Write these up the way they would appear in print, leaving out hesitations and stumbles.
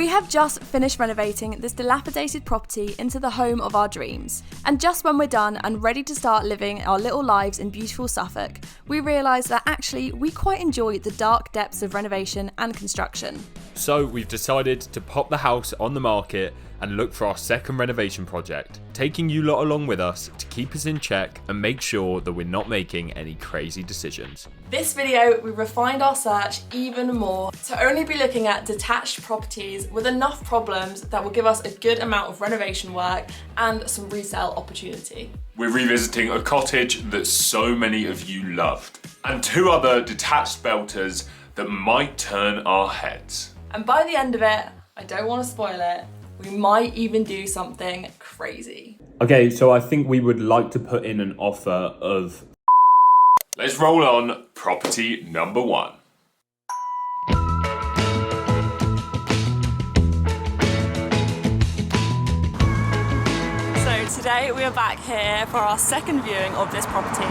We have just finished renovating this dilapidated property into the home of our dreams. And just when we're done and ready to start living our little lives in beautiful Suffolk, we realised that actually we quite enjoy the dark depths of renovation and construction. So we've decided to pop the house on the market and look for our second renovation project, taking you lot along with us to keep us in check and make sure that we're not making any crazy decisions. This video, we refined our search even more to only be looking at detached properties with enough problems that will give us a good amount of renovation work and some resale opportunity. We're revisiting a cottage that so many of you loved, and 2 other detached belters that might turn our heads. And by the end of it, I don't want to spoil it, we might even do something crazy. Okay, so I think we would like to put in an offer of... Let's roll on property number 1. Today we are back here for our second viewing of this property.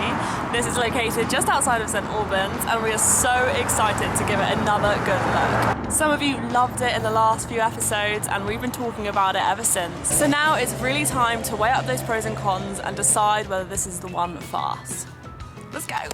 This is located just outside of St Albans and we are so excited to give it another good look. Some of you loved it in the last few episodes and we've been talking about it ever since. So now it's really time to weigh up those pros and cons and decide whether this is the one for us. Let's go.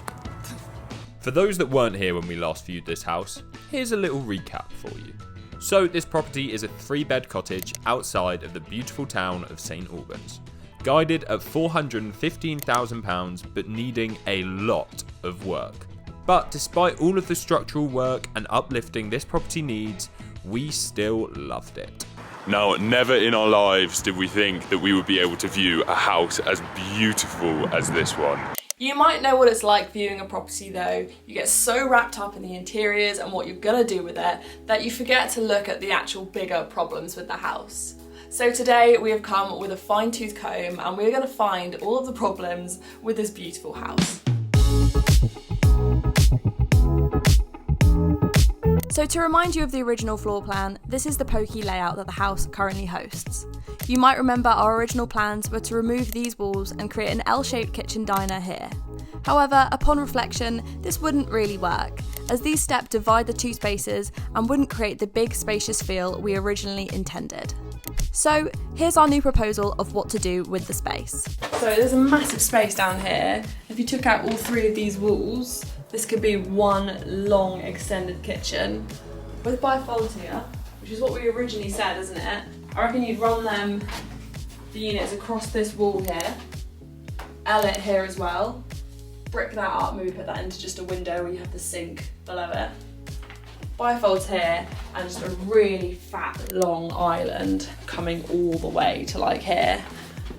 For those that weren't here when we last viewed this house, here's a little recap for you. So this property is a 3-bed cottage outside of the beautiful town of St Albans. Guided at £415,000 but needing a lot of work. But despite all of the structural work and uplifting this property needs, we still loved it. Now, never in our lives did we think that we would be able to view a house as beautiful as this one. You might know what it's like viewing a property though. You get so wrapped up in the interiors and what you're gonna do with it that you forget to look at the actual bigger problems with the house. So today we have come with a fine-tooth comb and we're going to find all of the problems with this beautiful house. So to remind you of the original floor plan, this is the pokey layout that the house currently hosts. You might remember our original plans were to remove these walls and create an L-shaped kitchen diner here. However, upon reflection, this wouldn't really work, as these steps divide the 2 spaces and wouldn't create the big spacious feel we originally intended. So here's our new proposal of what to do with the space. So there's a massive space down here. If you took out all 3 of these walls, this could be one long extended kitchen with bifolds here, which is what we originally said, isn't it? I reckon you'd run the units across this wall here, L it here as well, brick that up, maybe put that into just a window where you have the sink below it. Bifolds here and just a really fat long island coming all the way to like here.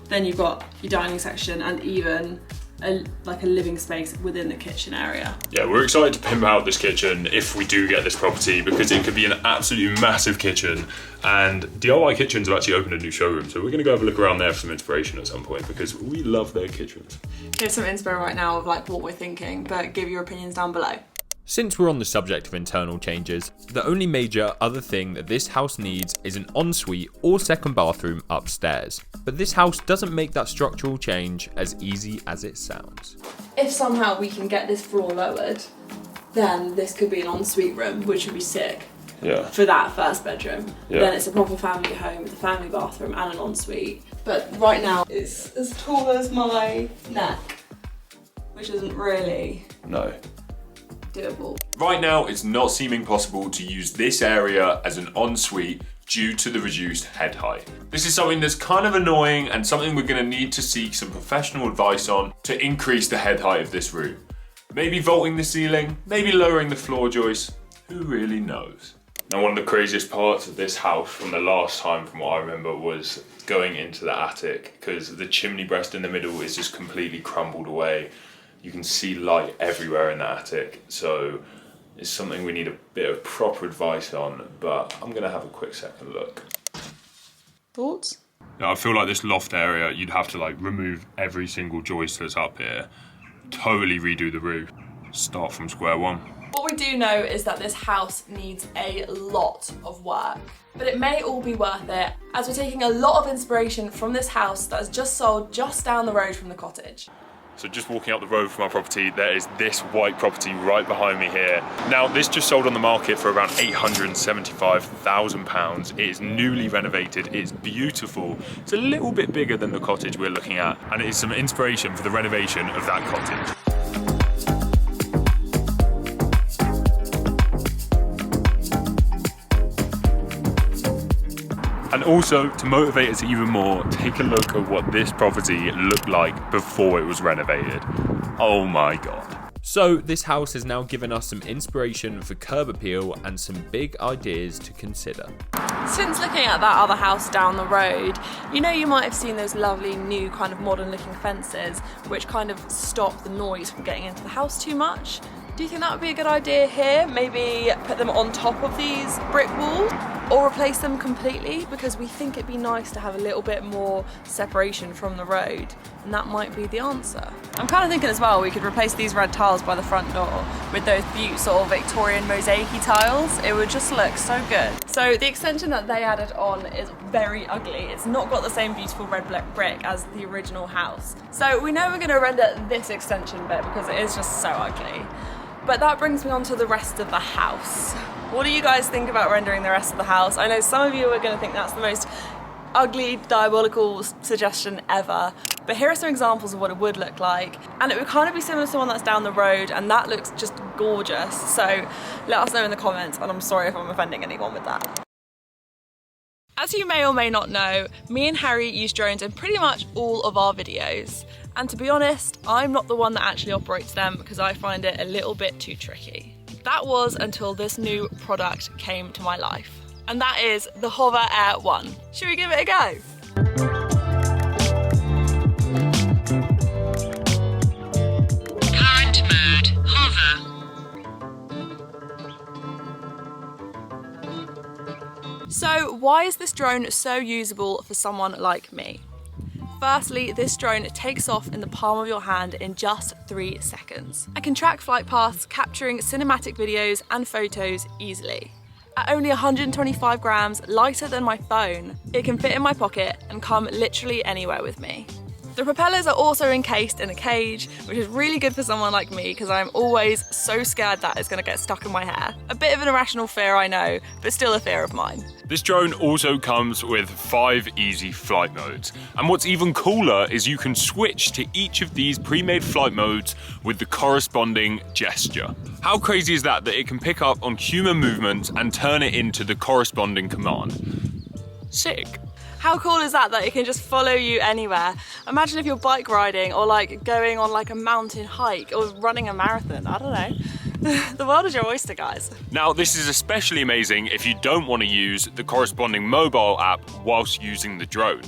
Then you've got your dining section and even a living space within the kitchen area. Yeah, we're excited to pimp out this kitchen if we do get this property because it could be an absolutely massive kitchen, and DIY Kitchens have actually opened a new showroom, so we're going to go have a look around there for some inspiration at some point because we love their kitchens. Here's some inspo right now of like what we're thinking, but give your opinions down below. Since we're on the subject of internal changes, the only major other thing that this house needs is an ensuite or second bathroom upstairs. But this house doesn't make that structural change as easy as it sounds. If somehow we can get this floor lowered, then this could be an ensuite room, which would be sick. Yeah. For that first bedroom. Yeah. Then it's a proper family home with a family bathroom and an ensuite. But right now it's as tall as my neck, which isn't really No. doable. Right now, it's not seeming possible to use this area as an ensuite due to the reduced head height. This is something that's kind of annoying and something we're going to need to seek some professional advice on to increase the head height of this room. Maybe vaulting the ceiling, maybe lowering the floor joists, who really knows? Now, one of the craziest parts of this house from the last time, from what I remember, was going into the attic because the chimney breast in the middle is just completely crumbled away. You can see light everywhere in the attic, so it's something we need a bit of proper advice on, but I'm gonna have a quick second look. Thoughts? Yeah, I feel like this loft area, you'd have to like remove every single joist that's up here, totally redo the roof, start from square one. What we do know is that this house needs a lot of work, but it may all be worth it as we're taking a lot of inspiration from this house that is just sold just down the road from the cottage. So just walking up the road from our property, there is this white property right behind me here. Now, this just sold on the market for around £875,000. It is newly renovated, it's beautiful. It's a little bit bigger than the cottage we're looking at, and it is some inspiration for the renovation of that cottage. And also, to motivate us even more, take a look at what this property looked like before it was renovated. Oh my God. So this house has now given us some inspiration for curb appeal and some big ideas to consider. Since looking at that other house down the road, you might have seen those lovely new kind of modern looking fences which kind of stop the noise from getting into the house too much. Do you think that would be a good idea here? Maybe put them on top of these brick walls or replace them completely, because we think it'd be nice to have a little bit more separation from the road, and that might be the answer. I'm kind of thinking as well we could replace these red tiles by the front door with those beautiful sort of Victorian mosaic-y tiles. It would just look so good. So the extension that they added on is very ugly. It's not got the same beautiful red brick as the original house. So we know we're going to render this extension bit because it is just so ugly. But that brings me on to the rest of the house. What do you guys think about rendering the rest of the house? I know some of you are going to think that's the most ugly, diabolical suggestion ever, but here are some examples of what it would look like, and it would kind of be similar to the one that's down the road, and that looks just gorgeous. So let us know in the comments, and I'm sorry if I'm offending anyone with that. As you may or may not know, me and Harry use drones in pretty much all of our videos. And to be honest, I'm not the one that actually operates them because I find it a little bit too tricky. That was until this new product came to my life. And that is the HOVERAir X1. Should we give it a go? Current mode, hover. So why is this drone so usable for someone like me? Firstly, this drone takes off in the palm of your hand in just 3 seconds. I can track flight paths, capturing cinematic videos and photos easily. At only 125 grams, lighter than my phone, it can fit in my pocket and come literally anywhere with me. The propellers are also encased in a cage, which is really good for someone like me because I'm always so scared that it's going to get stuck in my hair. A bit of an irrational fear, I know, but still a fear of mine. This drone also comes with 5 easy flight modes. And what's even cooler is you can switch to each of these pre-made flight modes with the corresponding gesture. How crazy is that it can pick up on human movements and turn it into the corresponding command? Sick. How cool is that it can just follow you anywhere? Imagine if you're bike riding or going on a mountain hike or running a marathon, I don't know. The world is your oyster, guys. Now, this is especially amazing if you don't want to use the corresponding mobile app whilst using the drone.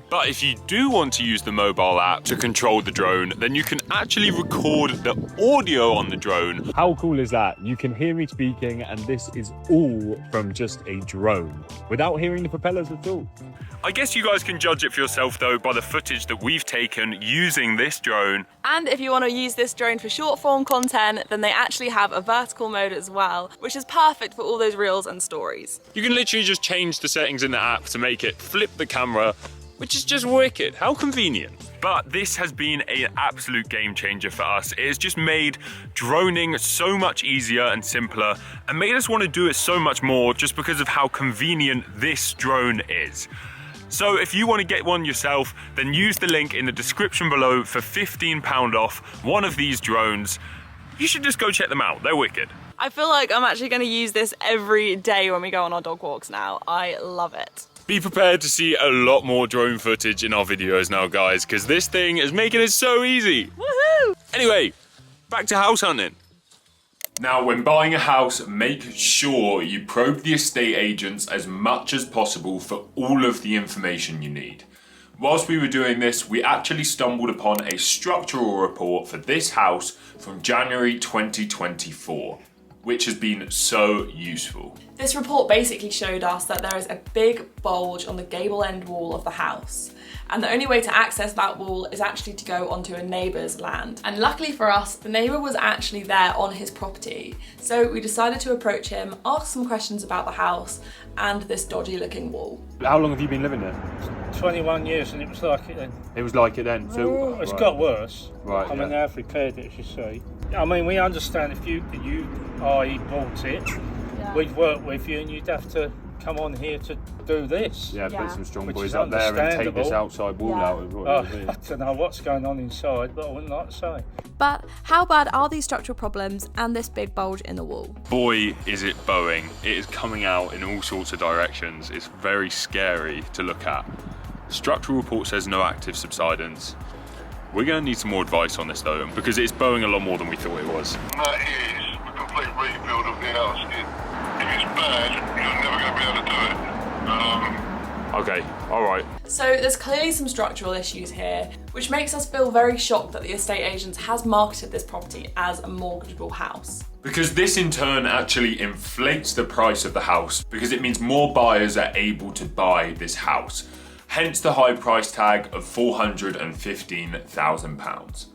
But if you do want to use the mobile app to control the drone, then you can actually record the audio on the drone. How cool is that? You can hear me speaking, and this is all from just a drone, without hearing the propellers at all. I guess you guys can judge it for yourself though by the footage that we've taken using this drone. And if you want to use this drone for short form content, then they actually have a vertical mode as well, which is perfect for all those reels and stories. You can literally just change the settings in the app to make it flip the camera, which is just wicked. How convenient. But this has been an absolute game changer for us. It has just made droning so much easier and simpler and made us want to do it so much more just because of how convenient this drone is. So if you want to get one yourself, then use the link in the description below for £15 off one of these drones. You should just go check them out, they're wicked. I feel like I'm actually going to use this every day when we go on our dog walks now. I love it. Be prepared to see a lot more drone footage in our videos now, guys, because this thing is making it so easy. Woohoo! Anyway, back to house hunting. Now, when buying a house, make sure you probe the estate agents as much as possible for all of the information you need. Whilst we were doing this, we actually stumbled upon a structural report for this house from January 2024. which has been so useful. This report basically showed us that there is a big bulge on the gable end wall of the house, and the only way to access that wall is actually to go onto a neighbour's land. And luckily for us, the neighbour was actually there on his property, so we decided to approach him, ask some questions about the house and this dodgy looking wall. How long have you been living there? 21 years, and it was like it then. It was like it then. So It's got worse. Right, I mean, yeah. they've repaired it, as you see. I mean, we understand if you bought it, we'd work with you, and you'd have to come on here to do this. Yeah, Yeah. put some strong Which boys is up there and take this understandable. outside wall Yeah. out. Is what Oh, it would I don't know what's going on inside, but I wouldn't like to say. But how bad are these structural problems and this big bulge in the wall? Boy, is it bowing. It is coming out in all sorts of directions. It's very scary to look at. Structural report says no active subsidence. We're going to need some more advice on this though, because it's bowing a lot more than we thought it was. That is a complete rebuild of the house. If it's bad, you're never going to be able to do it. Okay, alright. So there's clearly some structural issues here, which makes us feel very shocked that the estate agent has marketed this property as a mortgageable house. Because this in turn actually inflates the price of the house, because it means more buyers are able to buy this house. Hence the high price tag of £415,000.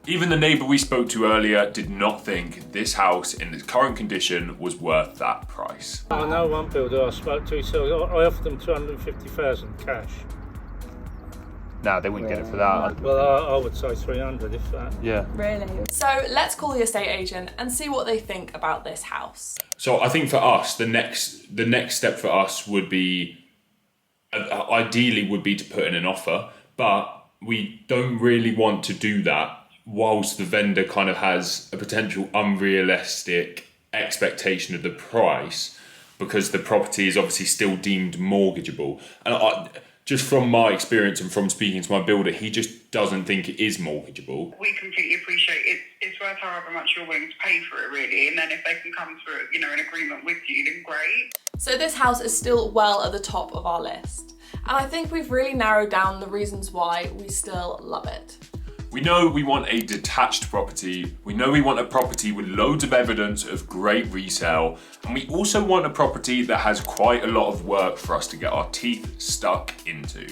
Even the neighbour we spoke to earlier did not think this house in its current condition was worth that price. I know one builder I spoke to, so I offered them 250,000 cash. No, they wouldn't get it for that. Well, I would say 300 if that. Yeah. Really? So let's call the estate agent and see what they think about this house. So I think for us, the next step for us would be, ideally would be to put in an offer, but we don't really want to do that whilst the vendor kind of has a potential unrealistic expectation of the price, because the property is obviously still deemed mortgageable. And just from my experience and from speaking to my builder, he just doesn't think it is mortgageable. We completely appreciate it. It's worth however much you're willing to pay for it, really. And then if they can come to an agreement with you, then great. So this house is still well at the top of our list. And I think we've really narrowed down the reasons why we still love it. We know we want a detached property. We know we want a property with loads of evidence of great resale. And we also want a property that has quite a lot of work for us to get our teeth stuck into.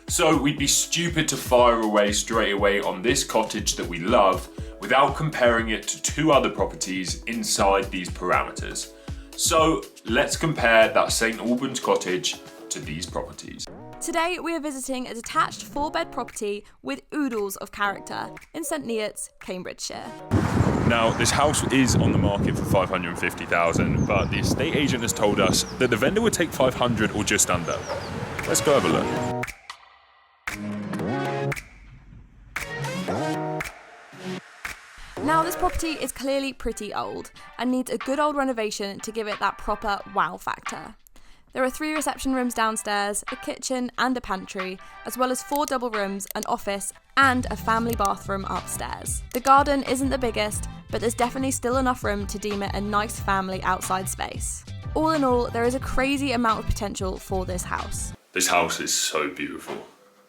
So we'd be stupid to fire away straight away on this cottage that we love without comparing it to two other properties inside these parameters. So let's compare that St Albans cottage to these properties. Today we are visiting a detached 4-bed property with oodles of character in St Neots, Cambridgeshire. Now, this house is on the market for $550,000, but the estate agent has told us that the vendor would take $500 or just under. Let's go have a look. Now this property is clearly pretty old and needs a good old renovation to give it that proper wow factor. There are 3 reception rooms downstairs, a kitchen and a pantry, as well as 4 double rooms, an office and a family bathroom upstairs. The garden isn't the biggest, but there's definitely still enough room to deem it a nice family outside space. All in all, there is a crazy amount of potential for this house. This house is so beautiful.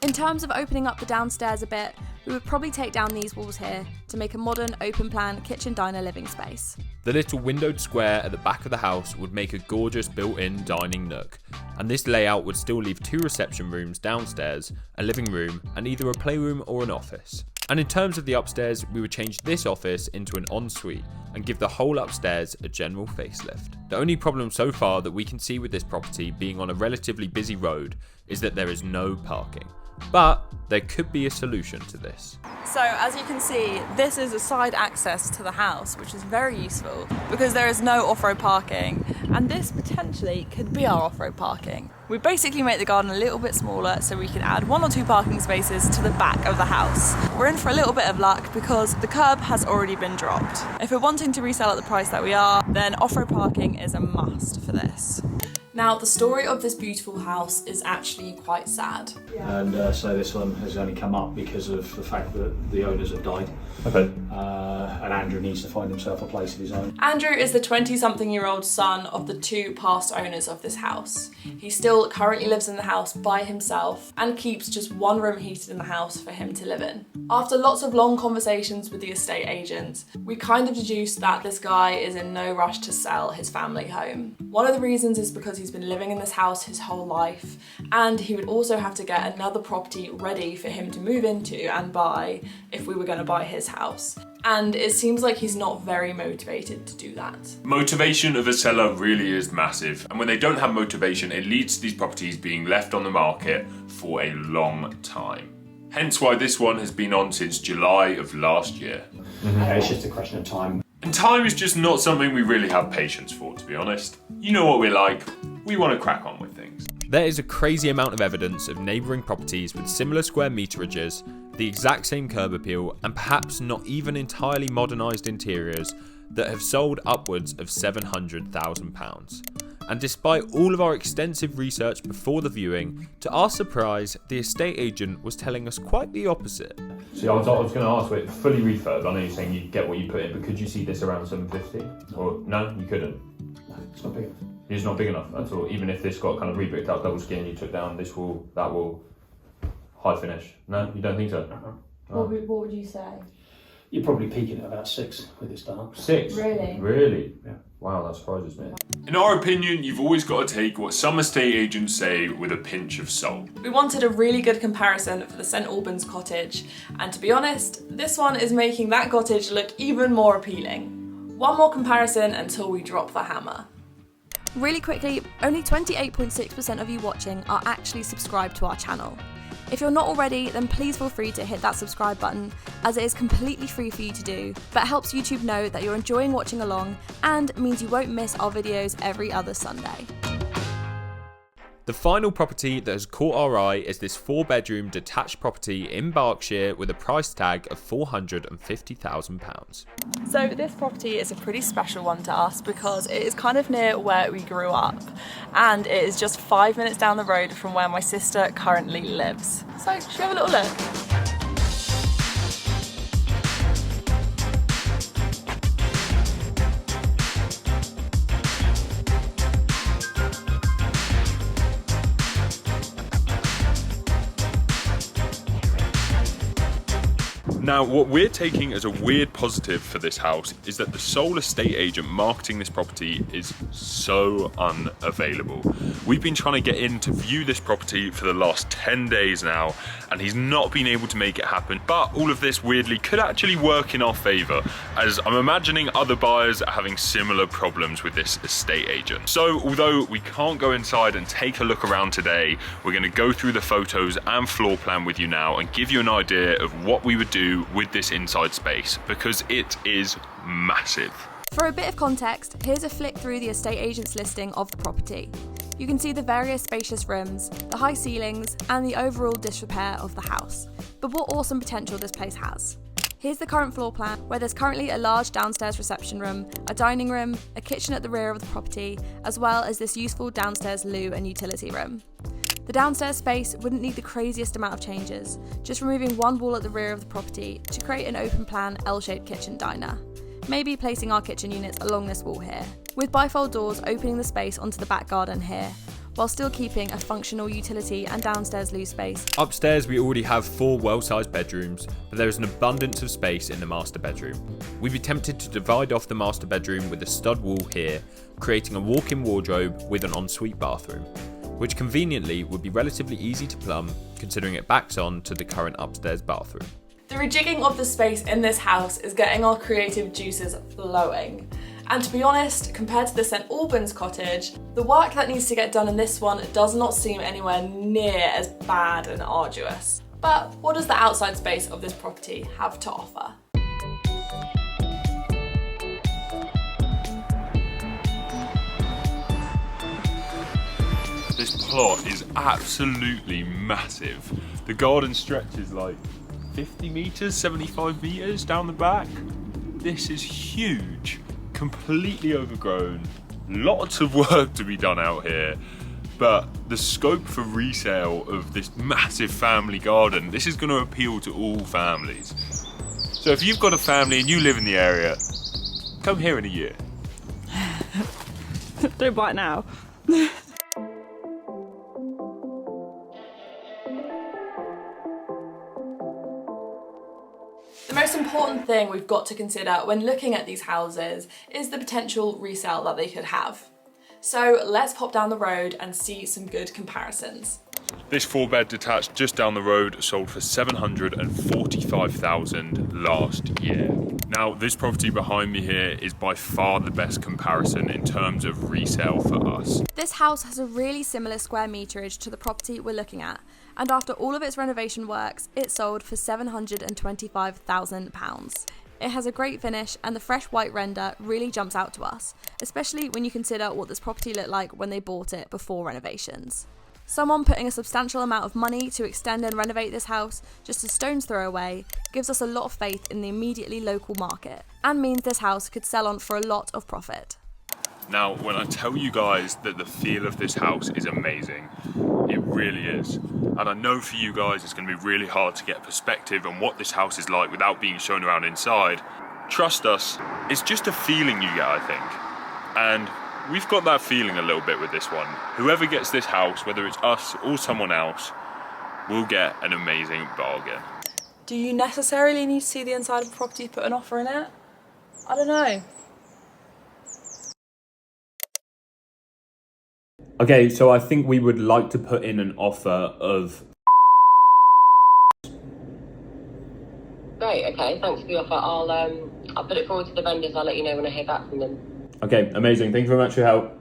In terms of opening up the downstairs a bit, we would probably take down these walls here to make a modern open plan kitchen diner living space. The little windowed square at the back of the house would make a gorgeous built-in dining nook, and this layout would still leave 2 reception rooms downstairs, a living room, and either a playroom or an office. And in terms of the upstairs, we would change this office into an ensuite and give the whole upstairs a general facelift. The only problem so far that we can see with this property being on a relatively busy road is that there is no parking. But there could be a solution to this. So as you can see, this is a side access to the house, which is very useful because there is no off-road parking, and this potentially could be our off-road parking. We basically make the garden a little bit smaller so we can add 1 or 2 parking spaces to the back of the house. We're in for a little bit of luck because the curb has already been dropped. If we're wanting to resell at the price that we are, then off-road parking is a must for this. Now, the story of this beautiful house is actually quite sad. And so this one has only come up because of the fact that the owners have died. Okay. And Andrew needs to find himself a place of his own. Andrew is the 20-something-year-old son of the 2 past owners of this house. He still currently lives in the house by himself and keeps just 1 room heated in the house for him to live in. After lots of long conversations with the estate agent, we kind of deduced that this guy is in no rush to sell his family home. One of the reasons is because he's been living in this house his whole life, and he would also have to get another property ready for him to move into and buy if we were going to buy his house. And it seems like he's not very motivated to do that. Motivation of a seller really is massive, and when they don't have motivation, it leads to these properties being left on the market for a long time. Hence why this one has been on since July of last year. It's just a question of time. And time is just not something we really have patience for, to be honest. You know what we're like, we want to crack on with things. There is a crazy amount of evidence of neighbouring properties with similar square meterages, the exact same curb appeal, and perhaps not even entirely modernised interiors that have sold upwards of £700,000. And despite all of our extensive research before the viewing, to our surprise, the estate agent was telling us quite the opposite. See, I was going to ask, wait, fully refurb, I know you're saying you get what you put in, but could you see this around 750? Or no, you couldn't? No, it's not big enough. It's not big enough at all. Even if this got kind of rebricked out, double skin, you took down this wall, that wall, high finish. No, you don't think so? Uh-huh. What would you say? You're probably peaking at about 6 with this done. 6? Really? Really? Yeah. Wow, that surprises me. In our opinion, you've always got to take what some estate agents say with a pinch of salt. We wanted a really good comparison for the St Albans cottage, and to be honest, this one is making that cottage look even more appealing. One more comparison until we drop the hammer. Really quickly, only 28.6% of you watching are actually subscribed to our channel. If you're not already, then please feel free to hit that subscribe button, as it is completely free for you to do, but helps YouTube know that you're enjoying watching along and means you won't miss our videos every other Sunday. The final property that has caught our eye is this 4-bedroom detached property in Berkshire with a price tag of £450,000. So this property is a pretty special one to us because it is kind of near where we grew up, and it is just 5 minutes down the road from where my sister currently lives. So should we have a little look? Now, what we're taking as a weird positive for this house is that the sole estate agent marketing this property is so unavailable. We've been trying to get in to view this property for the last 10 days now, and he's not been able to make it happen. But all of this weirdly could actually work in our favour, as I'm imagining other buyers are having similar problems with this estate agent. So although we can't go inside and take a look around today, we're going to go through the photos and floor plan with you now and give you an idea of what we would do with this inside space, because it is massive. For a bit of context, here's a flick through the estate agent's listing of the property. You can see the various spacious rooms, the high ceilings, and the overall disrepair of the house. But what awesome potential this place has. Here's the current floor plan, where there's currently a large downstairs reception room, a dining room, a kitchen at the rear of the property, as well as this useful downstairs loo and utility room. The downstairs space wouldn't need the craziest amount of changes, just removing one wall at the rear of the property to create an open plan L-shaped kitchen diner. Maybe placing our kitchen units along this wall here, with bifold doors opening the space onto the back garden here, while still keeping a functional utility and downstairs loo space. Upstairs we already have 4 well-sized bedrooms, but there is an abundance of space in the master bedroom. We'd be tempted to divide off the master bedroom with a stud wall here, creating a walk-in wardrobe with an ensuite bathroom, which conveniently would be relatively easy to plumb, considering it backs on to the current upstairs bathroom. The rejigging of the space in this house is getting our creative juices flowing. And to be honest, compared to the St Albans cottage, the work that needs to get done in this one does not seem anywhere near as bad and arduous. But what does the outside space of this property have to offer? This plot is absolutely massive. The garden stretches like 50 metres, 75 metres down the back. This is huge, completely overgrown, lots of work to be done out here, but the scope for resale of this massive family garden, this is going to appeal to all families. So if you've got a family and you live in the area, come here in a year. Don't bite now. The most important thing we've got to consider when looking at these houses is the potential resale that they could have. So let's pop down the road and see some good comparisons. This 4-bed detached just down the road sold for $745,000 last year. Now, this property behind me here is by far the best comparison in terms of resale for us. This house has a really similar square meterage to the property we're looking at, and after all of its renovation works, it sold for £725,000. It has a great finish, and the fresh white render really jumps out to us, especially when you consider what this property looked like when they bought it before renovations. Someone putting a substantial amount of money to extend and renovate this house just a stone's throw away gives us a lot of faith in the immediately local market, and means this house could sell on for a lot of profit. Now, when I tell you guys that the feel of this house is amazing, it really is. And I know for you guys it's going to be really hard to get perspective on what this house is like without being shown around inside. Trust us, it's just a feeling you get, I think. And we've got that feeling a little bit with this one. Whoever gets this house, whether it's us or someone else, will get an amazing bargain. Do you necessarily need to see the inside of a property to put an offer in it? I don't know. Okay, so I think we would like to put in an offer of... Great, okay, thanks for the offer. I'll put it forward to the vendors. I'll let you know when I hear back from them. Okay, amazing. Thank you very much for your help.